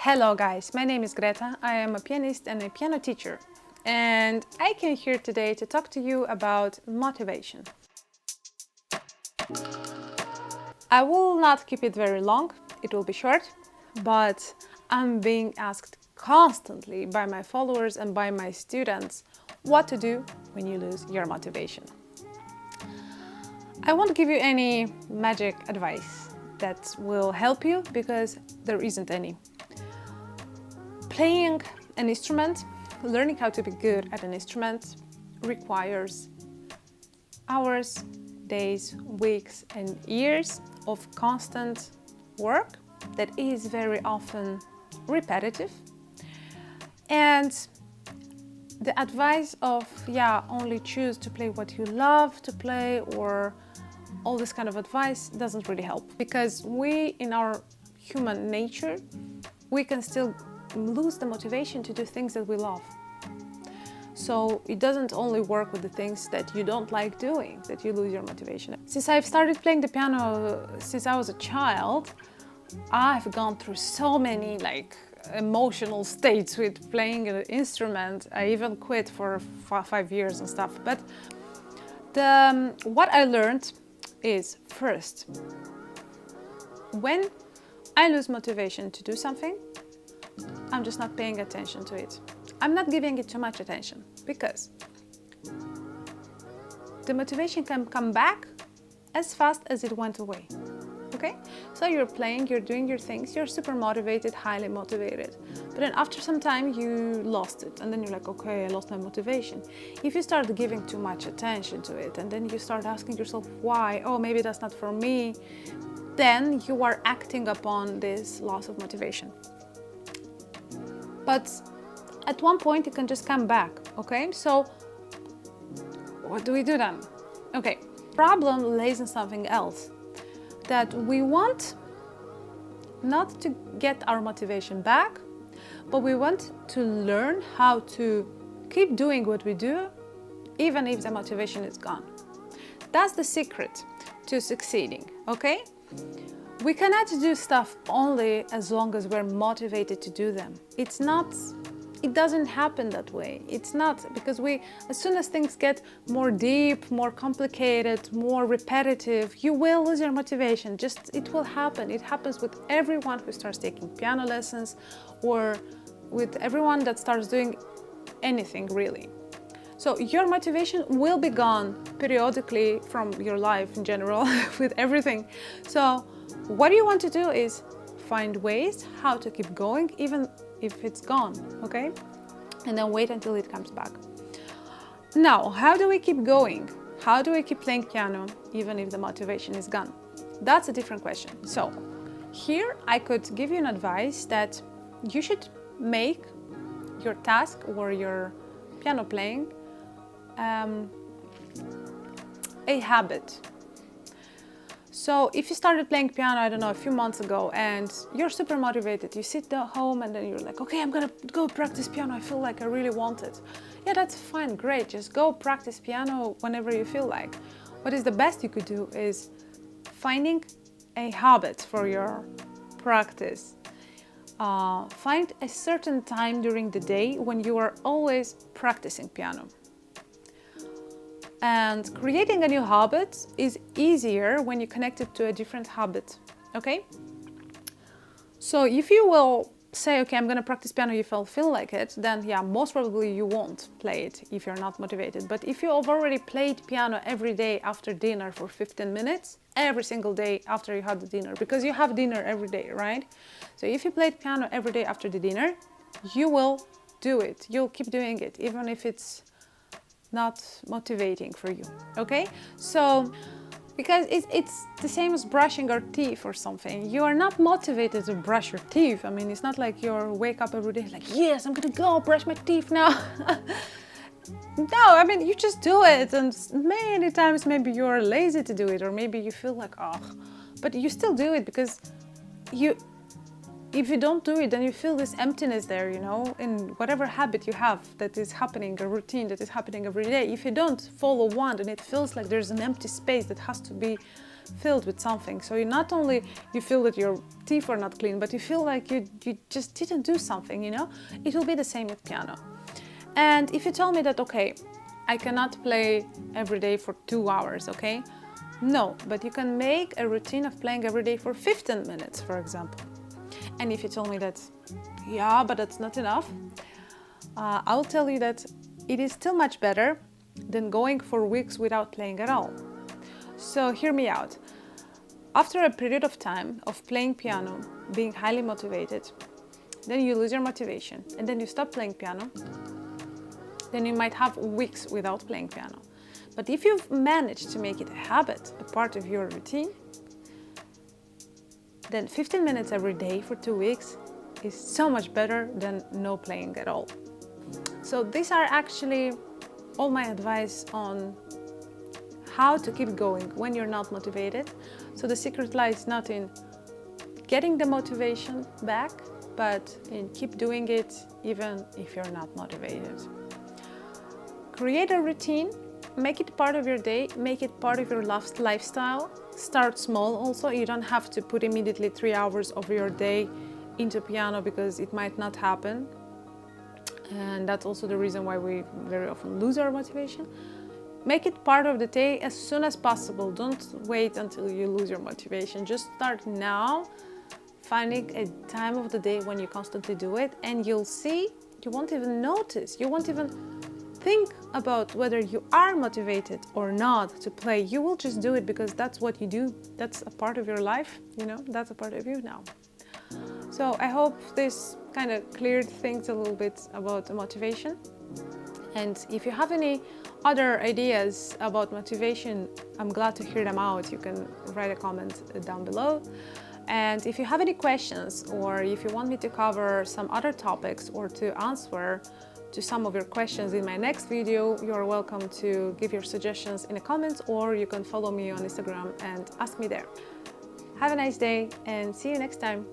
Hello guys, my name is Greta. I am a pianist and a piano teacher, and I came here today to talk to you about motivation. I will not keep it very long, it will be short, but I'm being asked constantly by my followers and by my students what to do when you lose your motivation. I won't give you any magic advice that will help you because there isn't any. Playing an instrument, learning how to be good at an instrument requires hours, days, weeks, and years of constant work that is very often repetitive. And the advice of, only choose to play what you love to play, or all this kind of advice doesn't really help, because we, in our human nature, we can still lose the motivation to do things that we love. So it doesn't only work with the things that you don't like doing, that you lose your motivation. Since I've started playing the piano since I was a child, I've gone through so many emotional states with playing an instrument. I even quit for 5 years and stuff. But what I learned is, first, when I lose motivation to do something, I'm just not paying attention to it. I'm not giving it too much attention, because the motivation can come back as fast as it went away. Okay? So you're playing, you're doing your things, you're super motivated, highly motivated. But then after some time you lost it, and then you're like, okay, I lost my motivation. If you start giving too much attention to it, and then you start asking yourself why, oh, maybe that's not for me, then you are acting upon this loss of motivation. But at one point it can just come back, okay? So what do we do then? Okay, problem lays in something else, that we want not to get our motivation back, but we want to learn how to keep doing what we do even if the motivation is gone. That's the secret to succeeding, okay? We cannot do stuff only as long as we're motivated to do them. It doesn't happen that way. It's not, because as soon as things get more deep, more complicated, more repetitive, you will lose your motivation. It will happen. It happens with everyone who starts taking piano lessons, or with everyone that starts doing anything really. So your motivation will be gone periodically from your life in general with everything. So what you want to do is find ways how to keep going even if it's gone, okay? And then wait until it comes back. Now, how do we keep going? How do we keep playing piano even if the motivation is gone? That's a different question. So here I could give you an advice that you should make your task or your piano playing a habit. So if you started playing piano, I don't know, a few months ago, and you're super motivated, you sit at home and then you're like, okay, I'm gonna go practice piano, I feel like I really want it. Yeah, that's fine, great, just go practice piano whenever you feel like. What is the best you could do is finding a habit for your practice. Find a certain time during the day when you are always practicing piano. And creating a new habit is easier when you connect it to a different habit, okay? So if you will say, okay, I'm gonna practice piano if I feel like it, then most probably you won't play it if you're not motivated. But if you have already played piano every day after dinner for 15 minutes, every single day after you had the dinner, because you have dinner every day, right? So if you played piano every day after the dinner, you will do it. You'll keep doing it, even if it's not motivating for you, okay? So, because it's the same as brushing our teeth or something. You are not motivated to brush your teeth. I mean, it's not like you wake up every day like, yes, I'm gonna go brush my teeth now. No, I mean, you just do it, and many times maybe you're lazy to do it, or maybe you feel like, oh, but you still do it, because if you don't do it, then you feel this emptiness there, in whatever habit you have that is happening, a routine that is happening every day. If you don't follow one, then it feels like there's an empty space that has to be filled with something. So you not only you feel that your teeth are not clean, but you feel like you just didn't do something, you know? It will be the same with piano. And if you tell me that, okay, I cannot play every day for 2 hours, okay? No, but you can make a routine of playing every day for 15 minutes, for example. And if you tell me that, yeah, but that's not enough, I will tell you that it is still much better than going for weeks without playing at all. So hear me out. After a period of time of playing piano, being highly motivated, then you lose your motivation and then you stop playing piano, then you might have weeks without playing piano. But if you've managed to make it a habit, a part of your routine, then 15 minutes every day for 2 weeks is so much better than no playing at all. So these are actually all my advice on how to keep going when you're not motivated. So the secret lies not in getting the motivation back, but in keep doing it even if you're not motivated. Create a routine, make it part of your day, make it part of your lifestyle. Start small also. You don't have to put immediately 3 hours of your day into piano because it might not happen. And that's also the reason why we very often lose our motivation. Make it part of the day as soon as possible. Don't wait until you lose your motivation. Just start now, finding a time of the day when you constantly do it, and you'll see, you won't even notice, you won't even think about whether you are motivated or not to play. You will just do it because that's what you do. That's a part of your life, you know, that's a part of you now. So I hope this kind of cleared things a little bit about motivation. And if you have any other ideas about motivation, I'm glad to hear them out. You can write a comment down below. And if you have any questions, or if you want me to cover some other topics or to answer to some of your questions in my next video, you're welcome to give your suggestions in the comments, or you can follow me on Instagram and ask me there. Have a nice day and see you next time.